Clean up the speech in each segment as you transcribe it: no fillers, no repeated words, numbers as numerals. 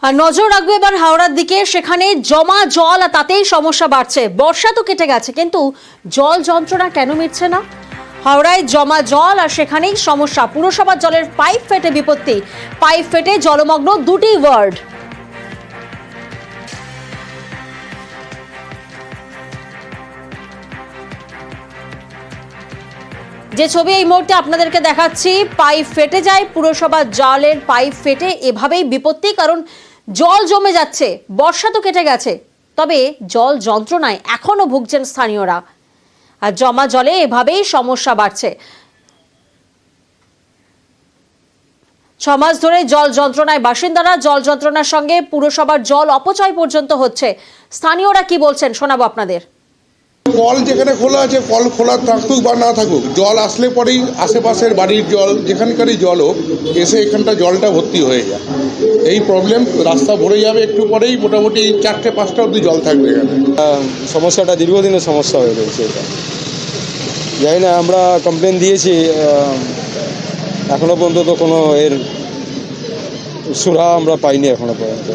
আর নজর রাখবো এবার হাওড়ার দিকে, সেখানে জমা জল আর তাতেই সমস্যা বাড়ছে। বর্ষা তো কেটে গেছে, কিন্তু জল যন্ত্রণা কেন মিটছে না? হাওড়ায় জমা জল আর সেখানেই সমস্যা। পুরসভার জলের পাইপ ফেটে বিপত্তি, পাইপ ফেটে জলমগ্ন দুটি ওয়ার্ড। যে ছবি এই মুহূর্তে আপনাদেরকে দেখাচ্ছি, পাইপ ফেটে যায়, পুরসভার জলের পাইপ ফেটে এভাবেই বিপত্তি, কারণ জল জমে যাচ্ছে। বর্ষা তো কেটে গেছে, তবে জল যন্ত্রণায় এখনো ভুগছেন স্থানীয়রা, আর জমা জলে এভাবেই সমস্যা বাড়ছে। 6 মাস ধরে জল যন্ত্রণায় বাসিন্দারা, জল যন্ত্রণার সঙ্গে পুরসভার জল অপচয় পর্যন্ত হচ্ছে। স্থানীয়রা কি বলছেন শোনাবো আপনাদের। কল যেখানে খোলা আছে, কল খোলা থাকুক বা না থাকুক, জল আসলে পরেই আশেপাশের বাড়ির জল, যেখানকারই জল হোক, এসে এখানটা জলটা ভর্তি হয়ে যায়। এই প্রবলেম, রাস্তা ভরে যাবে একটু পরেই, মোটামুটি 4টে-5টা অবধি জল থাকবে এখানে। সমস্যাটা দীর্ঘদিনের সমস্যা হয়ে রয়েছে। এটা জানি না, আমরা কমপ্লেন দিয়েছি, এখনো পর্যন্ত কোনো এর সুরাহা আমরা পাইনি এখনো পর্যন্ত।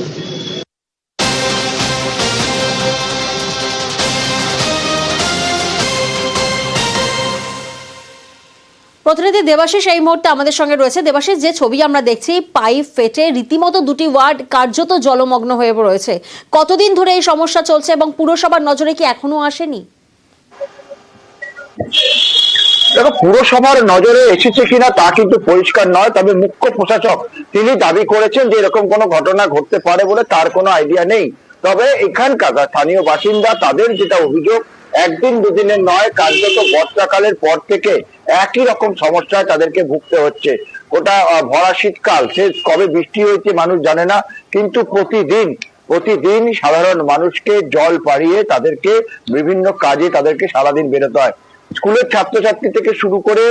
প্রতিনিধি দেবাশিস এই মুহূর্তে আমাদের সঙ্গে রয়েছে। দেবাশিস, যে ছবি আমরা দেখছি, পাইপ ফেটে রীতিমতো দুটি ওয়ার্ড কার্যত জলমগ্ন হয়ে রয়েছে, কতদিন ধরে এই সমস্যা চলছে এবং পুরসভার নজরে কি এখনো আসেনি? দেখো, পুরসভার নজরে এসেছে কিনা তা কিন্তু পরিষ্কার নয়, তবে মুখ্য প্রশাসক তিনি দাবি করেছেন যে এরকম কোনো ঘটনা ঘটতে পারে বলে তার কোনো আইডিয়া নেই। তবে এখানকার স্থানীয় বাসিন্দা, তাদের যেটা অভিযোগ, একদিন দুদিনের নয়, কার্যত বর্ষাকালের পর থেকে একই রকম সমস্যায় তাদেরকে ভুগতে হচ্ছে। ওটা ভরা শীতকাল, সে কবে বৃষ্টি হয়েছে মানুষ জানে না, কিন্তু প্রতিদিন সাধারণ মানুষকে জল পাড়িয়ে তাদেরকে বিভিন্ন কাজে তাদেরকে সারাদিন বেরোতে হয়। স্কুলের ছাত্রছাত্রী থেকে শুরু করে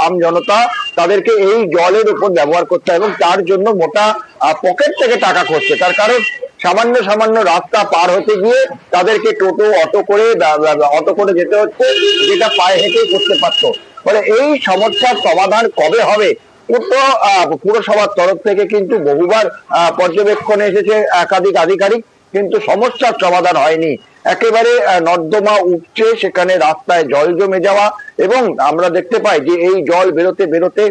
আম জনতা, তাদেরকে এই জলের উপর ব্যবহার করতে হয় এবং তার জন্য মোটা পকেট থেকে টাকা খরচে। তার কারণ সামান্য রাস্তা পার হতে গিয়ে তাদেরকে টোটো, অটো করে যেতে হচ্ছে, যেটা পায়ে হেঁটেই করতে পারতো। ফলে এই সমস্যার সমাধান কবে হবে? পুরসভার তরফ থেকে কিন্তু বহুবার পর্যবেক্ষণে এসেছে একাধিক আধিকারিক, কিন্তু সমস্যার সমাধান হয়নি। একেবারে নর্দমা উপচে সেখানে রাস্তায় জল জমে যাওয়া, এবং আমরা দেখতে পাই যে এই জল বেরোতে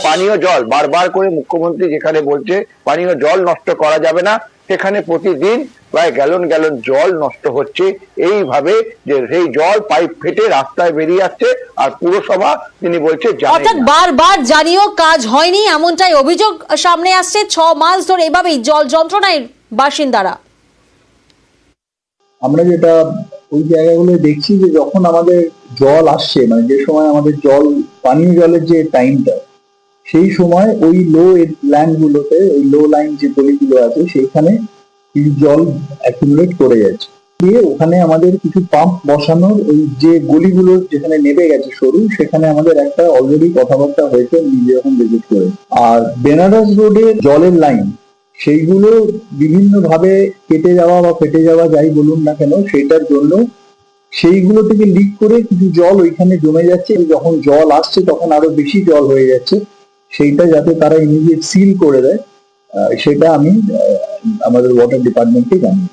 পানীয় জল, বারবার করে মুখ্যমন্ত্রী যেখানে বলছে পানীয় জল নষ্ট করা যাবে না, সেখানে প্রতিদিন প্রায় গ্যালন জল নষ্ট হচ্ছে এইভাবে, যে সেই জল পাইপ ফেটে রাস্তায় বেরিয়ে যাচ্ছে, আর পুরসভা তিনি বলছে অর্থাৎ বারবার জানিও কাজ হয়নি, এমনটাই অভিযোগ সামনে আসছে। 6 মাস ধরে এভাবেই জল যন্ত্রণায় বাসিন্দারা। আমরা যেটা ওই জায়গাগুলো দেখছি, যে যখন আমাদের জল আসছে, মানে যে সময় আমাদের পানীয় জলের যে টাইমটা, সেই সময় ওই লো ল্যান্ড গুলোতে, ওই লো লাইন যে গলিগুলো আছে, সেইখানে কিছু জল অ্যাকুমুলেট করে যাচ্ছে। দিয়ে ওখানে আমাদের কিছু পাম্প বসানোর, ওই যে গলিগুলো যেখানে নেমে গেছে সরু, সেখানে আমাদের একটা অলরেডি কথাবার্তা হয়েছে, নিজে যখন ভিজিট করে। আর বেনারস রোডের জলের লাইন, সেইগুলো বিভিন্ন ভাবে কেটে যাওয়া বা ফেটে যাওয়া, যাই বলুন না কেন, সেটার জন্য সেইগুলো থেকে লিক করে কিছু জল ওইখানে জমে যাচ্ছে। যখন জল আসছে তখন আরো বেশি জল হয়ে যাচ্ছে। সেইটা যাতে তারা ইমিডিয়েট সিল করে দেয়, সেটা আমি আমাদের ওয়াটার ডিপার্টমেন্টকে জানিয়ে